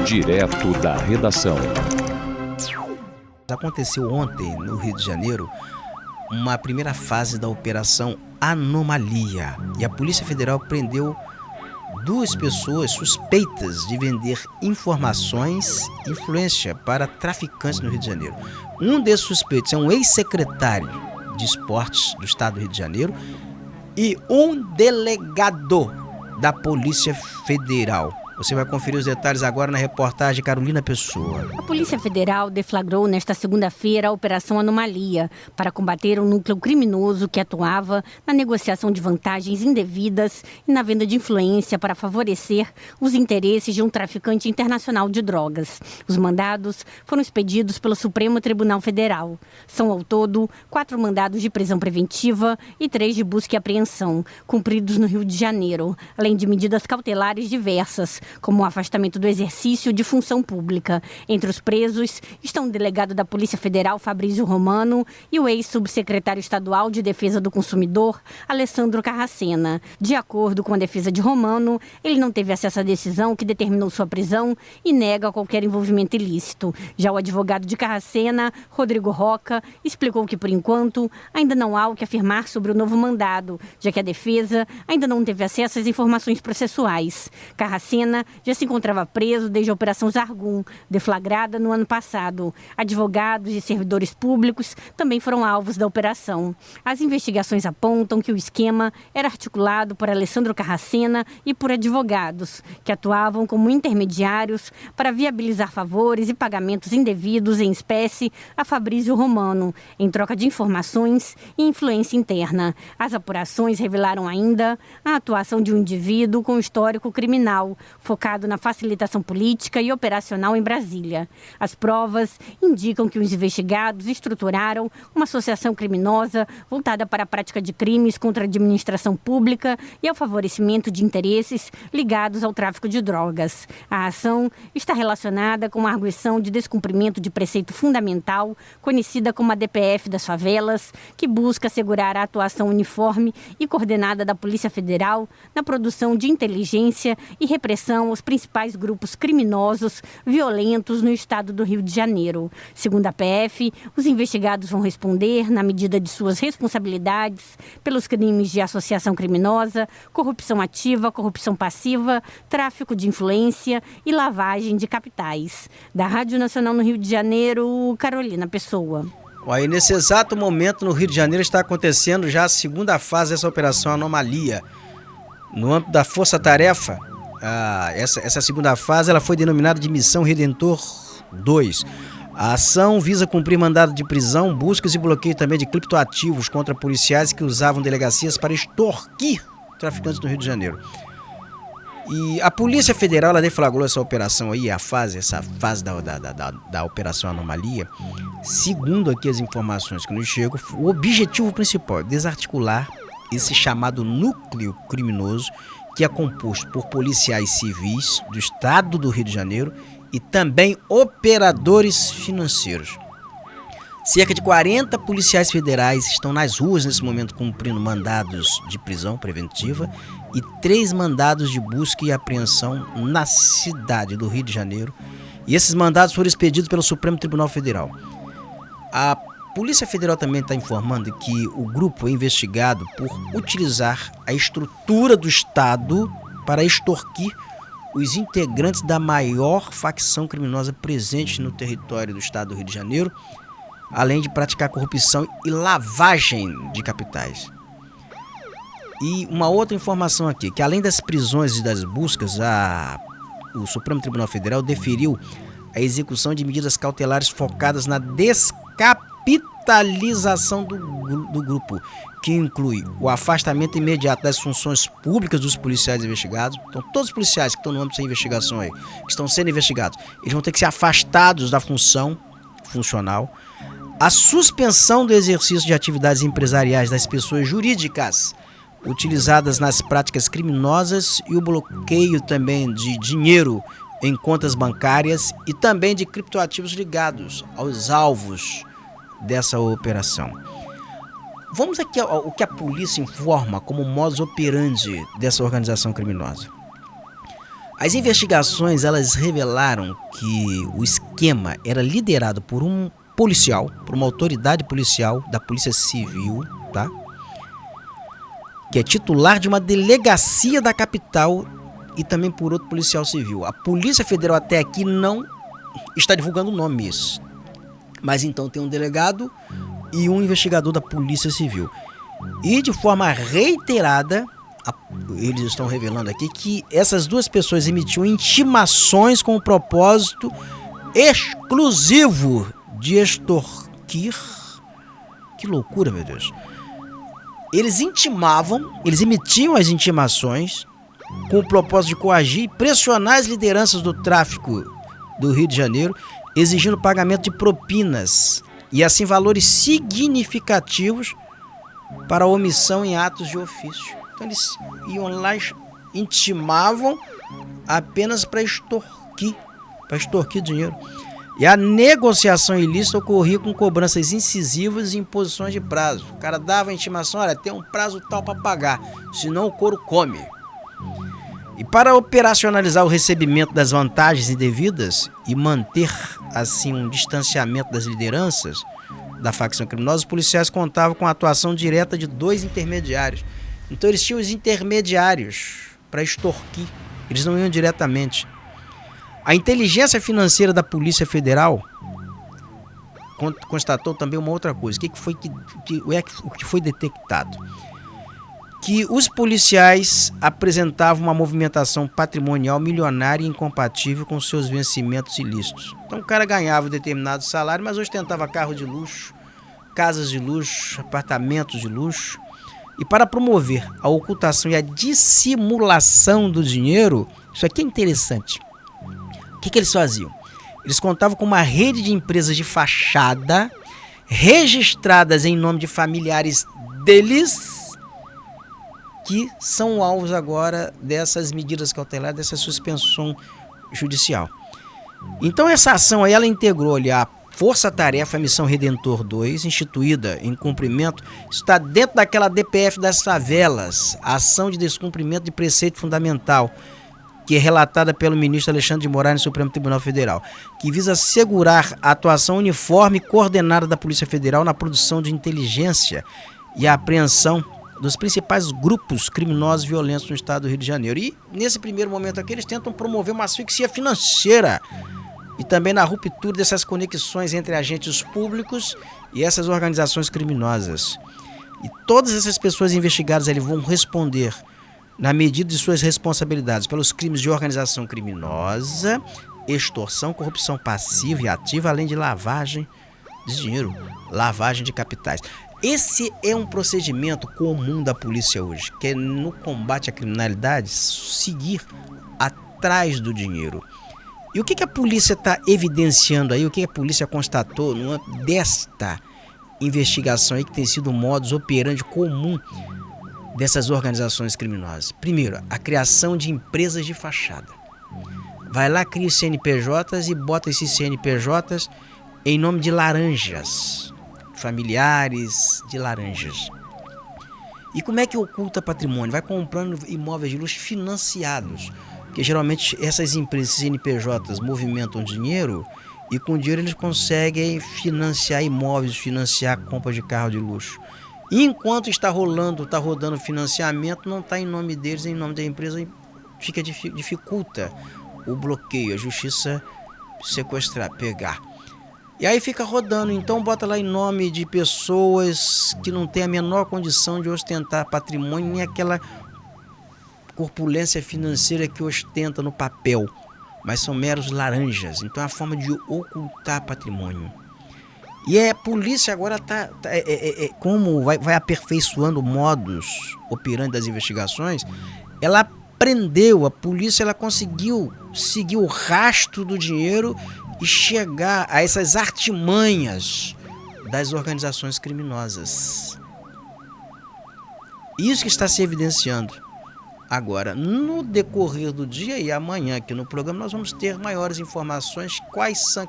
Direto da redação. Aconteceu ontem, no Rio de Janeiro, uma primeira fase da Operação Anomalia. E a Polícia Federal prendeu 2 pessoas suspeitas de vender informações e influência para traficantes no Rio de Janeiro. Um desses suspeitos é um ex-secretário de esportes do estado do Rio de Janeiro e um delegado da Polícia Federal. Você vai conferir os detalhes agora na reportagem Carolina Pessoa. A Polícia Federal deflagrou nesta segunda-feira a Operação Anomalia para combater um núcleo criminoso que atuava na negociação de vantagens indevidas e na venda de influência para favorecer os interesses de um traficante internacional de drogas. Os mandados foram expedidos pelo Supremo Tribunal Federal. São ao todo 4 mandados de prisão preventiva e 3 de busca e apreensão, cumpridos no Rio de Janeiro, além de medidas cautelares diversas, como o afastamento do exercício de função pública. Entre os presos estão o delegado da Polícia Federal, Fabrício Romano, e o ex-subsecretário estadual de Defesa do Consumidor, Alessandro Carracena. De acordo com a defesa de Romano, ele não teve acesso à decisão que determinou sua prisão e nega qualquer envolvimento ilícito. Já o advogado de Carracena, Rodrigo Roca, explicou que, por enquanto, ainda não há o que afirmar sobre o novo mandado, já que a defesa ainda não teve acesso às informações processuais. Carracena já se encontrava preso desde a Operação Zargum, deflagrada no ano passado. Advogados e servidores públicos também foram alvos da operação. As investigações apontam que o esquema era articulado por Alessandro Carracena e por advogados, que atuavam como intermediários para viabilizar favores e pagamentos indevidos em espécie a Fabrício Romano, em troca de informações e influência interna. As apurações revelaram ainda a atuação de um indivíduo com histórico criminal, focado na facilitação política e operacional em Brasília. As provas indicam que os investigados estruturaram uma associação criminosa voltada para a prática de crimes contra a administração pública e ao favorecimento de interesses ligados ao tráfico de drogas. A ação está relacionada com a arguição de descumprimento de preceito fundamental, conhecida como a DPF das favelas, que busca assegurar a atuação uniforme e coordenada da Polícia Federal na produção de inteligência e repressão aos principais grupos criminosos violentos no estado do Rio de Janeiro. Segundo a PF, os investigados vão responder, na medida de suas responsabilidades, pelos crimes de associação criminosa, corrupção ativa, corrupção passiva, tráfico de influência e lavagem de capitais. Da Rádio Nacional no Rio de Janeiro, Carolina Pessoa. Aí, nesse exato momento, no Rio de Janeiro, está acontecendo já a segunda fase dessa Operação Anomalia. No âmbito da Força Tarefa, essa segunda fase ela foi denominada de Missão Redentor 2. A ação visa cumprir mandado de prisão, buscas e bloqueio também de criptoativos contra policiais que usavam delegacias para extorquir traficantes no Rio de Janeiro. E a Polícia Federal ela deflagrou essa operação aí, essa fase da Operação Anomalia. Segundo aqui as informações que nos chegam, o objetivo principal é desarticular esse chamado núcleo criminoso, que é composto por policiais civis do estado do Rio de Janeiro e também operadores financeiros. Cerca de 40 policiais federais estão nas ruas nesse momento cumprindo mandados de prisão preventiva e 3 mandados de busca e apreensão na cidade do Rio de Janeiro. E esses mandados foram expedidos pelo Supremo Tribunal Federal. A Polícia Federal também está informando que o grupo é investigado por utilizar a estrutura do Estado para extorquir os integrantes da maior facção criminosa presente no território do Estado do Rio de Janeiro, além de praticar corrupção e lavagem de capitais. E uma outra informação aqui, que além das prisões e das buscas, o Supremo Tribunal Federal deferiu a execução de medidas cautelares focadas na descapitalização do grupo, que inclui o afastamento imediato das funções públicas dos policiais investigados. Então, todos os policiais que estão no âmbito da investigação aí, que estão sendo investigados, eles vão ter que ser afastados da função funcional. A suspensão do exercício de atividades empresariais das pessoas jurídicas utilizadas nas práticas criminosas e o bloqueio também de dinheiro em contas bancárias e também de criptoativos ligados aos alvos dessa operação. Vamos aqui ao que a polícia informa como modus operandi dessa organização criminosa. As investigações, elas revelaram que o esquema era liderado por um policial, por uma autoridade policial da Polícia Civil, tá? Que é titular de uma delegacia da capital e também por outro policial civil. A Polícia Federal até aqui não está divulgando nomes, mas então tem um delegado e um investigador da Polícia Civil. E de forma reiterada, eles estão revelando aqui que essas duas pessoas emitiam intimações com o propósito exclusivo de extorquir. Que loucura, meu Deus. Eles emitiam as intimações com o propósito de coagir e pressionar as lideranças do tráfico do Rio de Janeiro, exigindo pagamento de propinas e assim valores significativos para a omissão em atos de ofício. Então eles iam lá, intimavam apenas para extorquir dinheiro. E a negociação ilícita ocorria com cobranças incisivas e imposições de prazo. O cara dava a intimação, olha, tem um prazo tal para pagar, senão o couro come. E para operacionalizar o recebimento das vantagens indevidas e manter assim um distanciamento das lideranças da facção criminosa, os policiais contavam com a atuação direta de 2 intermediários. Então eles tinham os intermediários para extorquir, eles não iam diretamente. A inteligência financeira da Polícia Federal constatou também uma outra coisa. O que foi detectado? Que os policiais apresentavam uma movimentação patrimonial milionária e incompatível com seus vencimentos ilícitos. Então o cara ganhava um determinado salário, mas ostentava carro de luxo, casas de luxo, apartamentos de luxo. E para promover a ocultação e a dissimulação do dinheiro, isso aqui é interessante. O que eles faziam? Eles contavam com uma rede de empresas de fachada registradas em nome de familiares deles, que são alvos agora dessas medidas cautelares, dessa suspensão judicial. Então essa ação aí, ela integrou ali a Força-Tarefa Missão Redentor 2, instituída em cumprimento, está dentro daquela DPF das favelas, a ação de descumprimento de preceito fundamental, que é relatada pelo ministro Alexandre de Moraes no Supremo Tribunal Federal, que visa assegurar a atuação uniforme e coordenada da Polícia Federal na produção de inteligência e a apreensão dos principais grupos criminosos violentos no estado do Rio de Janeiro. E nesse primeiro momento aqui eles tentam promover uma asfixia financeira e também na ruptura dessas conexões entre agentes públicos e essas organizações criminosas. E todas essas pessoas investigadas ali vão responder na medida de suas responsabilidades pelos crimes de organização criminosa, extorsão, corrupção passiva e ativa, além de lavagem de dinheiro, lavagem de capitais. Esse é um procedimento comum da polícia hoje, que é no combate à criminalidade seguir atrás do dinheiro. E o que a polícia está evidenciando aí, o que a polícia constatou numa desta investigação aí, que tem sido o modus operandi comum dessas organizações criminosas? Primeiro, a criação de empresas de fachada. Vai lá, cria os CNPJs e bota esses CNPJs em nome de laranjas, familiares de laranjas. E como é que oculta patrimônio? Vai comprando imóveis de luxo financiados, porque geralmente essas empresas, CNPJs, movimentam dinheiro e com dinheiro eles conseguem financiar imóveis, financiar compra de carro de luxo. E enquanto está rodando financiamento, não está em nome deles, em nome da empresa, dificulta o bloqueio, a justiça sequestrar, pegar. E aí fica rodando, então bota lá em nome de pessoas que não têm a menor condição de ostentar patrimônio, nem aquela corpulência financeira que ostenta no papel, mas são meros laranjas. Então é a forma de ocultar patrimônio. E a polícia agora como vai aperfeiçoando o modus operandi das investigações, ela prendeu, a polícia ela conseguiu seguir o rastro do dinheiro e chegar a essas artimanhas das organizações criminosas. Isso que está se evidenciando. Agora, no decorrer do dia e amanhã aqui no programa, nós vamos ter maiores informações,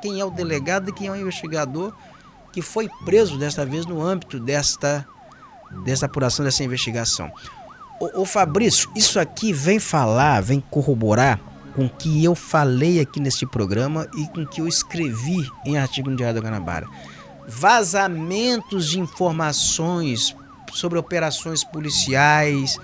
quem é o delegado e quem é o investigador que foi preso desta vez no âmbito desta apuração, dessa investigação. Ô Fabrício, isso aqui vem corroborar com o que eu falei aqui neste programa e com o que eu escrevi em artigo no Diário da Guanabara. Vazamentos de informações sobre operações policiais,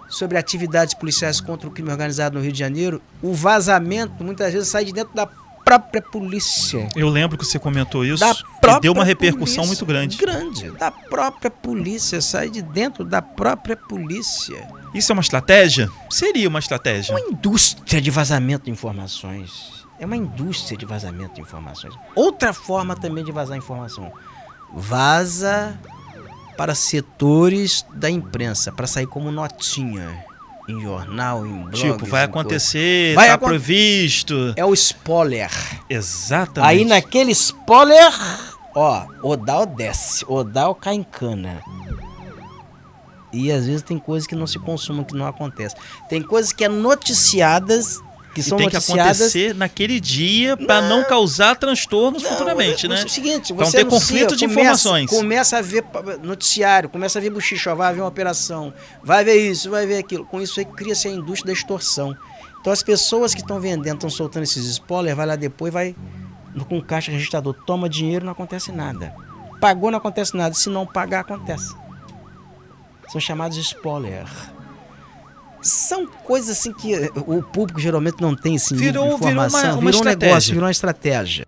sobre atividades policiais contra o crime organizado no Rio de Janeiro, o vazamento muitas vezes sai de dentro da própria polícia. Eu lembro que você comentou isso e deu uma repercussão muito grande. Da própria polícia, sai de dentro da própria polícia. Isso é uma estratégia? Seria uma estratégia. Uma indústria de vazamento de informações. É uma indústria de vazamento de informações. Outra forma também de vazar informação. Vaza para setores da imprensa, para sair como notinha. Em jornal, em blogs. Tipo, vai acontecer, tá previsto. É o spoiler. Exatamente. Aí naquele spoiler, Odal desce, Odal cai em cana. E às vezes tem coisas que não se consumam, que não acontecem. Tem coisas que é noticiadas, que são noticiadas. Tem que acontecer naquele dia para não causar transtornos futuramente, né? É o seguinte, pra não ter conflito de informações. Começa a ver noticiário, começa a ver bochicho, vai haver uma operação, vai ver isso, vai ver aquilo. Com isso aí cria-se a indústria da extorsão. Então as pessoas que estão vendendo, estão soltando esses spoilers, vai lá depois, vai com caixa registrador, toma dinheiro, não acontece nada. Pagou, não acontece nada. Se não pagar, acontece. São chamados spoilers. São coisas assim que o público geralmente não tem esse nível de informação. Virou uma negócio, virou uma estratégia.